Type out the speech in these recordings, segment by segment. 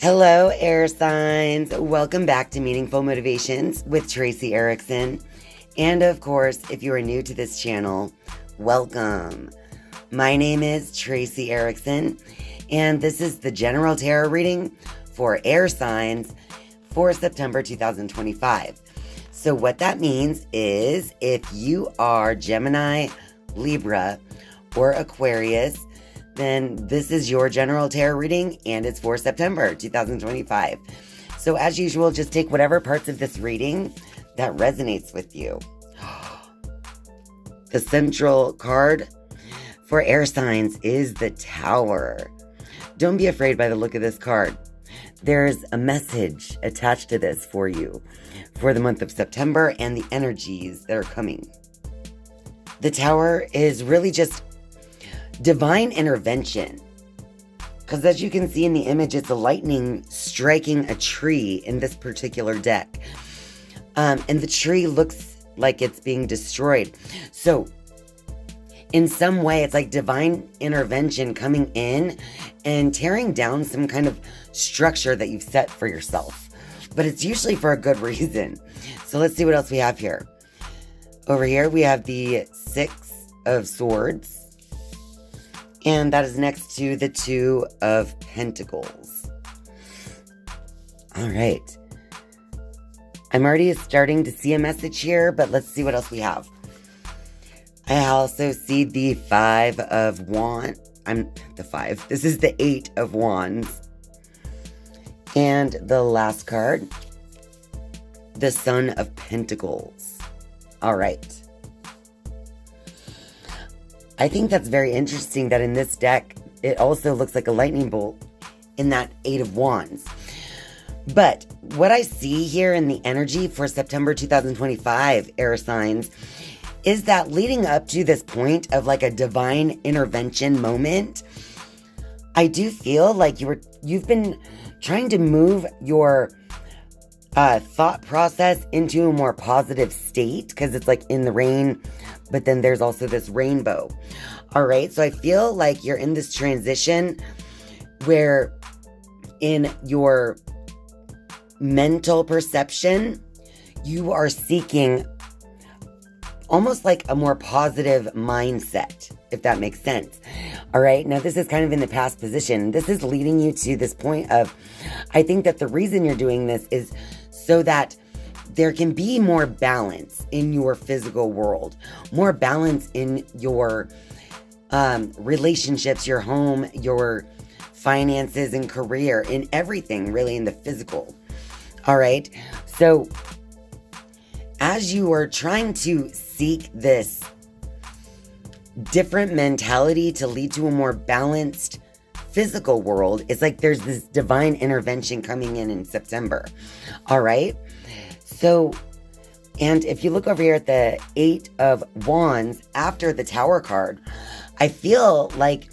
Hello, air signs. Welcome back to Meaningful Motivations with Tracy Erickson. And of course, if you are new to this channel, welcome. My name is Tracy Erickson, and this is the general tarot reading for air signs for September 2025. So what that means is if you are Gemini, Libra, or Aquarius, then this is your general tarot reading, and it's for September 2025. So as usual, just take whatever parts of this reading that resonates with you. The central card for air signs is the Tower. Don't be afraid by the look of this card. There's a message attached to this for you for the month of September and the energies that are coming. The Tower is really just divine intervention, because as you can see in the image, it's a lightning striking a tree in this particular deck, and the tree looks like it's being destroyed. So in some way, it's like divine intervention coming in and tearing down some kind of structure that you've set for yourself, but it's usually for a good reason. So let's see what else we have here. Over here we have the Six of Swords, and that is next to the Two of Pentacles. All right. I'm already starting to see a message here, but let's see what else we have. I also see the Five of Wands. This is the Eight of Wands. And the last card, the Son of Pentacles. All right. I think that's very interesting that in this deck, it also looks like a lightning bolt in that Eight of Wands. But what I see here in the energy for September 2025 air signs is that leading up to this point of like a divine intervention moment, I do feel like you've been trying to move your thought process into a more positive state, because it's like in the rain, but then there's also this rainbow. All right, so I feel like you're in this transition where in your mental perception, you are seeking almost like a more positive mindset, if that makes sense. All right, now this is kind of in the past position. This is leading you to this point of, I think that the reason you're doing this is so that there can be more balance in your physical world, more balance in your relationships, your home, your finances and career, in everything really in the physical. All right. So as you are trying to seek this different mentality to lead to a more balanced physical world, it's like there's this divine intervention coming in September. All right. So, and if you look over here at the Eight of Wands after the Tower card, I feel like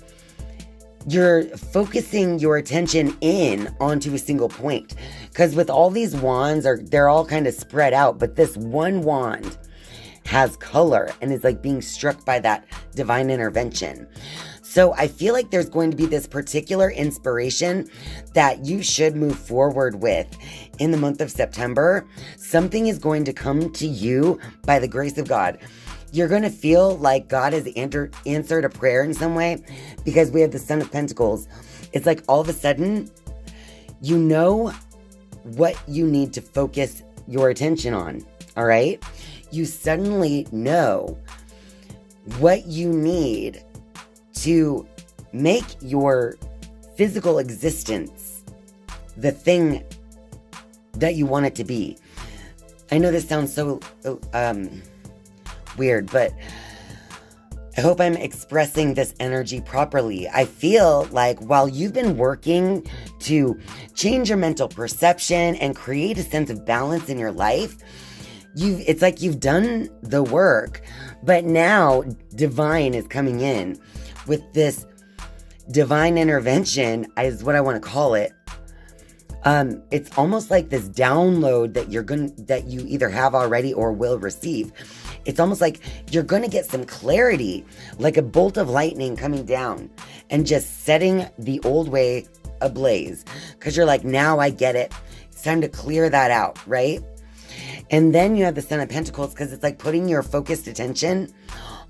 you're focusing your attention in onto a single point. Because with all these wands, they're all kind of spread out, but this one wand has color and is like being struck by that divine intervention. So I feel like there's going to be this particular inspiration that you should move forward with in the month of September. Something is going to come to you by the grace of God. You're going to feel like God has answered a prayer in some way, because we have the Son of Pentacles. It's like all of a sudden, you know what you need to focus your attention on. All right? You suddenly know what you need to make your physical existence the thing that you want it to be. I know this sounds so weird, but I hope I'm expressing this energy properly. I feel like while you've been working to change your mental perception and create a sense of balance in your life, it's like you've done the work, but now divine is coming in with this divine intervention, is what I want to call it. It's almost like this download that you either have already or will receive. It's almost like you're going to get some clarity, like a bolt of lightning coming down and just setting the old way ablaze because you're like, now I get it. It's time to clear that out, right? And then you have the Son of Pentacles because it's like putting your focused attention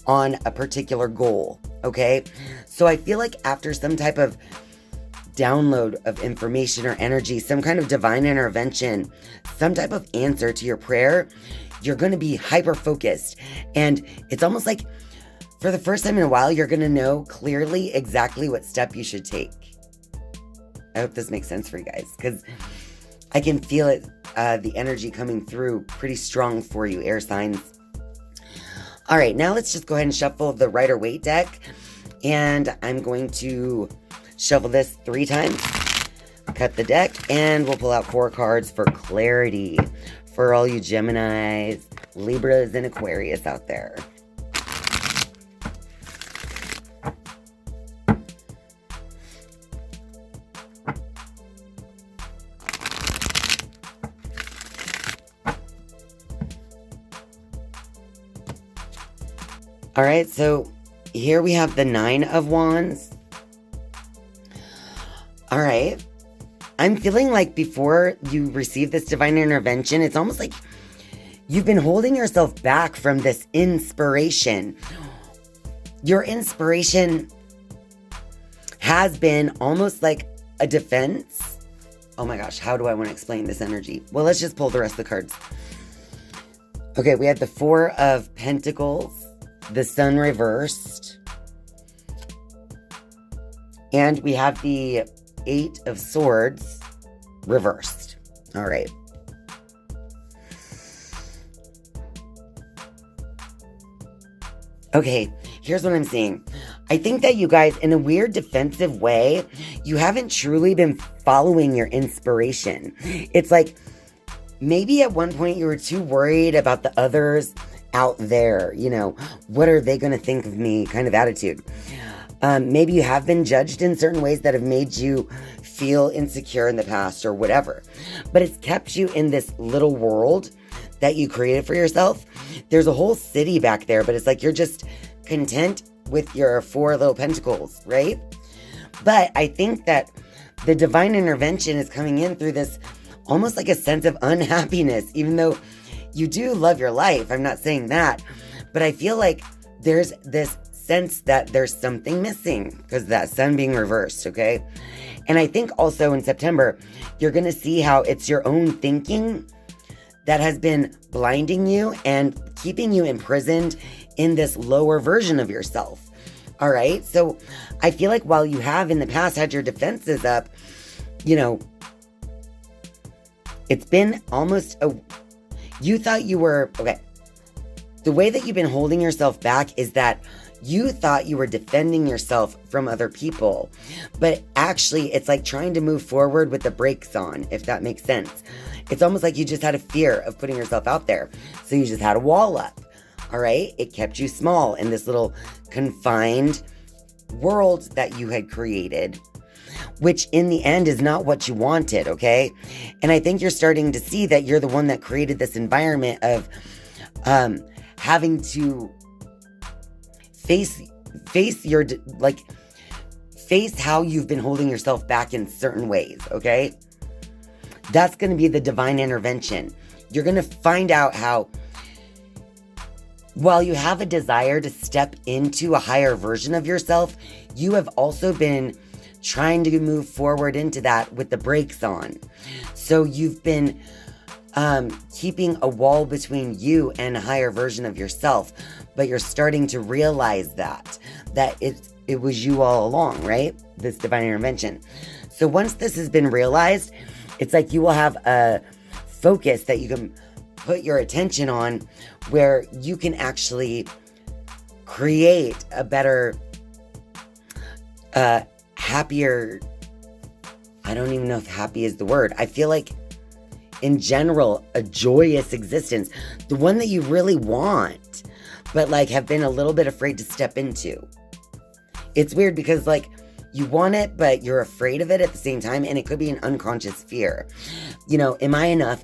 on a particular goal, okay? So I feel like after some type of download of information or energy, some kind of divine intervention, some type of answer to your prayer, you're going to be hyper focused. And it's almost like for the first time in a while, you're going to know clearly exactly what step you should take. I hope this makes sense for you guys because I can feel it, the energy coming through pretty strong for you, air signs. All right, now let's just go ahead and shuffle the Rider-Waite deck. And I'm going to shuffle this 3 times, cut the deck, and we'll pull out 4 cards for clarity for all you Geminis, Libras, and Aquarius out there. All right, so here we have the 9 of Wands. All right. I'm feeling like before you receive this divine intervention, it's almost like you've been holding yourself back from this inspiration. Your inspiration has been almost like a defense. Oh my gosh, how do I want to explain this energy? Well, let's just pull the rest of the cards. Okay, we had the 4 of Pentacles, the Sun reversed, and we have the 8 of Swords reversed. All right. Okay, here's what I'm seeing. I think that you guys, in a weird defensive way, you haven't truly been following your inspiration. It's like maybe at one point you were too worried about the others out there, you know, what are they going to think of me kind of attitude. Maybe you have been judged in certain ways that have made you feel insecure in the past or whatever. But it's kept you in this little world that you created for yourself. There's a whole city back there, but it's like you're just content with your 4 little pentacles, right? But I think that the divine intervention is coming in through this almost like a sense of unhappiness, even though you do love your life. I'm not saying that. But I feel like there's this sense that there's something missing because of that Sun being reversed, okay? And I think also in September, you're going to see how it's your own thinking that has been blinding you and keeping you imprisoned in this lower version of yourself, all right? So I feel like while you have in the past had your defenses up, you know, it's been almost you thought you were, okay, the way that you've been holding yourself back is that you thought you were defending yourself from other people, but actually it's like trying to move forward with the brakes on, if that makes sense. It's almost like you just had a fear of putting yourself out there. So you just had a wall up, all right? It kept you small in this little confined world that you had created, which in the end is not what you wanted, okay? And I think you're starting to see that you're the one that created this environment of having to face how you've been holding yourself back in certain ways, okay? That's going to be the divine intervention. You're going to find out how, while you have a desire to step into a higher version of yourself, you have also been trying to move forward into that with the brakes on. So you've been keeping a wall between you and a higher version of yourself, but you're starting to realize that it was you all along, right? This divine intervention. So once this has been realized, it's like you will have a focus that you can put your attention on where you can actually create a better, happier, I don't even know if happy is the word. I feel like in general, a joyous existence, the one that you really want, but like have been a little bit afraid to step into. It's weird because like you want it, but you're afraid of it at the same time. And it could be an unconscious fear. You know, am I enough?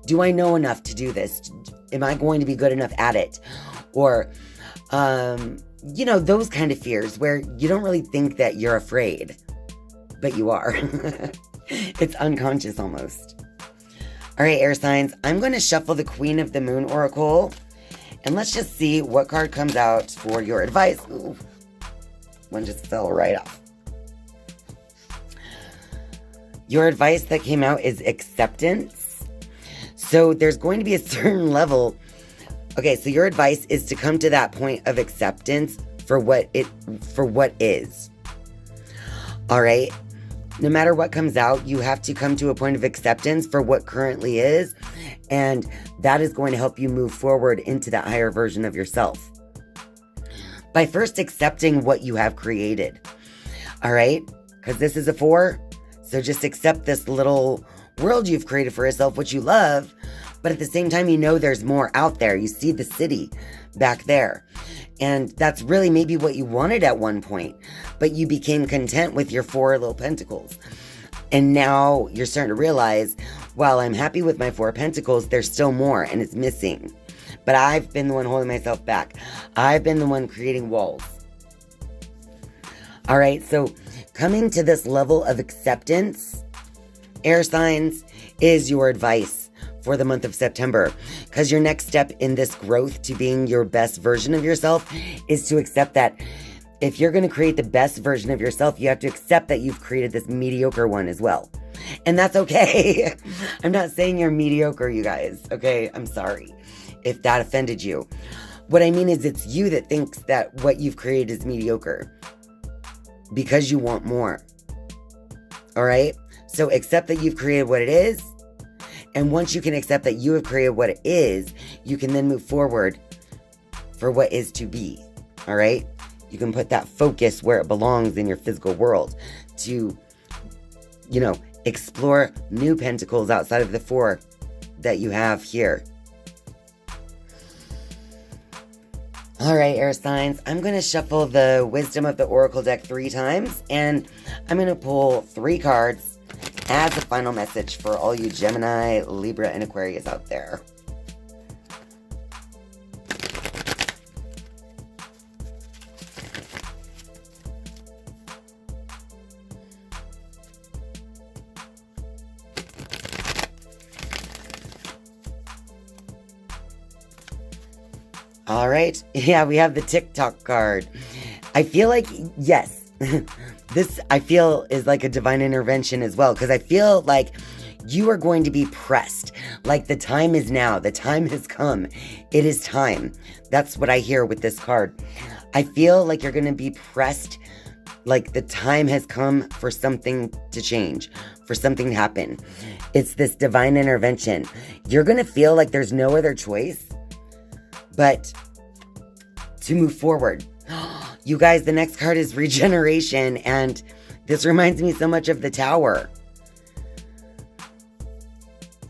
Do I know enough to do this? Am I going to be good enough at it? Or, you know, those kind of fears where you don't really think that you're afraid. but you are. It's unconscious almost. All right, air signs, I'm going to shuffle the Queen of the Moon Oracle, and let's just see what card comes out for your advice. Ooh, one just fell right off. Your advice that came out is acceptance. So there's going to be a certain level. Okay, so your advice is to come to that point of acceptance for what is. All right? No matter what comes out, you have to come to a point of acceptance for what currently is, and that is going to help you move forward into that higher version of yourself. By first accepting what you have created. All right? Because this is a 4, so just accept this little world you've created for yourself, which you love, but at the same time, you know there's more out there. You see the city back there. And that's really maybe what you wanted at one point, but you became content with your 4 little pentacles. And now you're starting to realize, while I'm happy with my 4 pentacles, there's still more and it's missing. But I've been the one holding myself back. I've been the one creating walls. All right, so coming to this level of acceptance, air signs, is your advice for the month of September, because your next step in this growth to being your best version of yourself is to accept that if you're going to create the best version of yourself, you have to accept that you've created this mediocre one as well. And that's okay. I'm not saying you're mediocre, you guys. Okay, I'm sorry if that offended you. What I mean is it's you that thinks that what you've created is mediocre because you want more. All right? So accept that you've created what it is. And once you can accept that you have created what it is, you can then move forward for what is to be. All right? You can put that focus where it belongs in your physical world to, explore new pentacles outside of the 4 that you have here. All right, air signs. I'm going to shuffle the Wisdom of the Oracle deck 3 times, and I'm going to pull 3 cards as a final message for all you Gemini, Libra, and Aquarius out there. All right. Yeah, we have the TikTok card. I feel like, yes, this I feel is like a divine intervention as well, because I feel like you are going to be pressed. Like the time is now. The time has come. It is time. That's what I hear with this card. I feel like you're going to be pressed. Like the time has come for something to change, for something to happen. It's this divine intervention. You're going to feel like there's no other choice but to move forward. You guys, the next card is regeneration, and this reminds me so much of the Tower.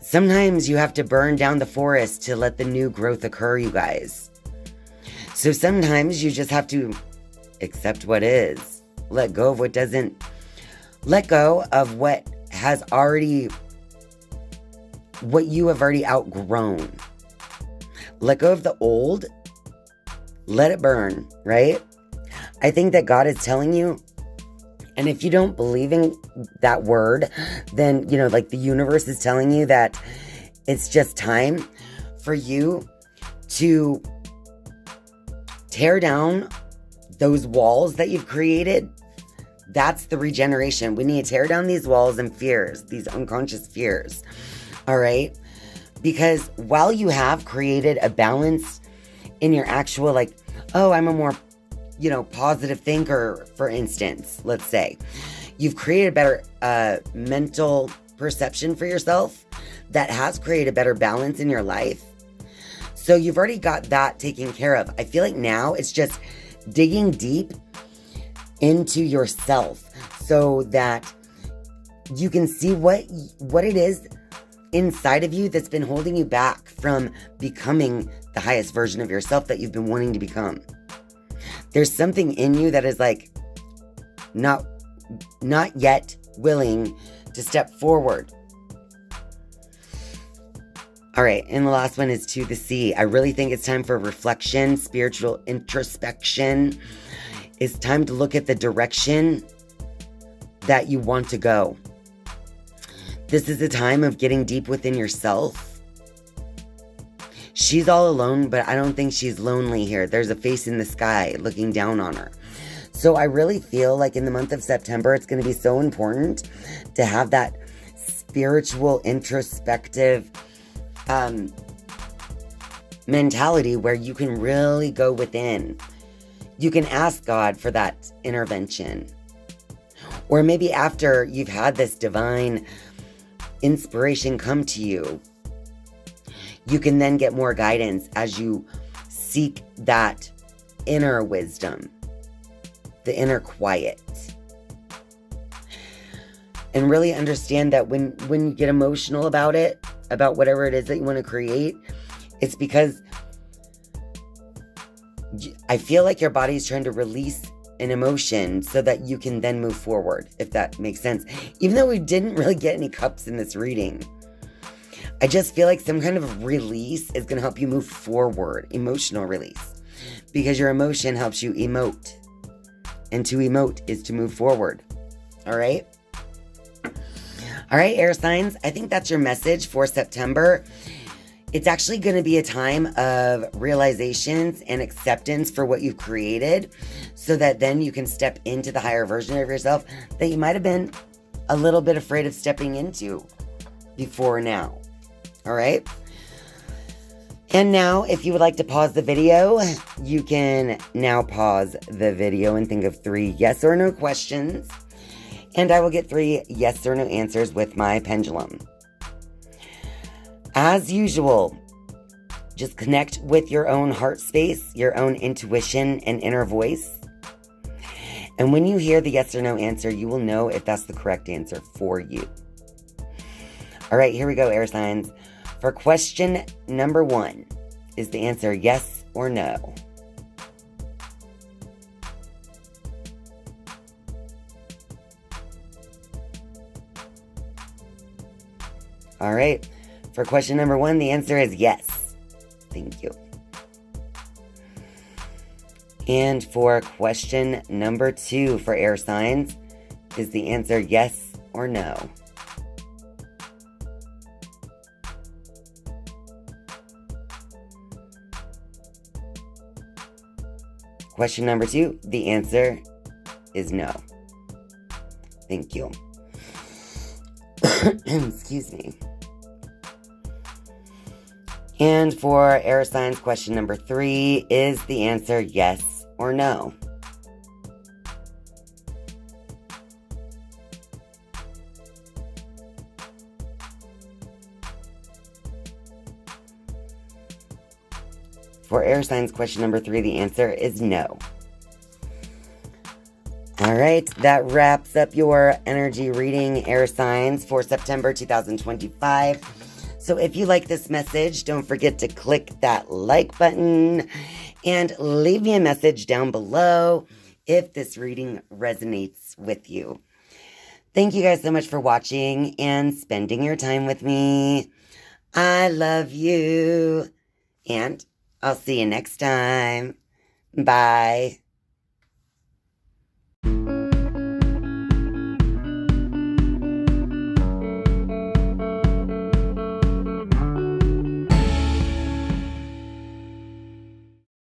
Sometimes you have to burn down the forest to let the new growth occur, you guys. So sometimes you just have to accept what is. Let go of what doesn't. Let go of what has already, what you have already outgrown. Let go of the old. Let it burn, right? I think that God is telling you, and if you don't believe in that word, then, like the universe is telling you that it's just time for you to tear down those walls that you've created. That's the regeneration. We need to tear down these walls and fears, these unconscious fears. All right? Because while you have created a balance in your actual, I'm a more, positive thinker, for instance, let's say, you've created a better mental perception for yourself that has created a better balance in your life. So you've already got that taken care of. I feel like now it's just digging deep into yourself so that you can see what it is inside of you that's been holding you back from becoming the highest version of yourself that you've been wanting to become. There's something in you that is not yet willing to step forward. All right, and the last one is to the sea. I really think it's time for reflection, spiritual introspection. It's time to look at the direction that you want to go. This is a time of getting deep within yourself. She's all alone, but I don't think she's lonely here. There's a face in the sky looking down on her. So I really feel like in the month of September, it's going to be so important to have that spiritual, introspective mentality where you can really go within. You can ask God for that intervention. Or maybe after you've had this divine inspiration come to you, you can then get more guidance as you seek that inner wisdom, the inner quiet. And really understand that when you get emotional about it, about whatever it is that you want to create, it's because I feel like your body's trying to release an emotion so that you can then move forward, if that makes sense. Even though we didn't really get any cups in this reading, I just feel like some kind of release is going to help you move forward, emotional release, because your emotion helps you emote. And to emote is to move forward. All right? All right, air signs, I think that's your message for September. It's actually going to be a time of realizations and acceptance for what you've created, so that then you can step into the higher version of yourself that you might have been a little bit afraid of stepping into before now. All right? And now, if you would like to pause the video, you can now pause the video and think of 3 yes or no questions. And I will get 3 yes or no answers with my pendulum. As usual, just connect with your own heart space, your own intuition and inner voice. And when you hear the yes or no answer, you will know if that's the correct answer for you. All right, here we go, air signs. For question number 1, is the answer yes or no? All right. For question number 1, the answer is yes. Thank you. And for question number 2 for air signs, is the answer yes or no? Question number 2, the answer is no. Thank you. Excuse me. And for air signs, question number 3, is the answer yes or no? For air signs, question number 3, the answer is no. All right, that wraps up your energy reading, air signs, for September 2025. So if you like this message, don't forget to click that like button and leave me a message down below if this reading resonates with you. Thank you guys so much for watching and spending your time with me. I love you. And I'll see you next time. Bye.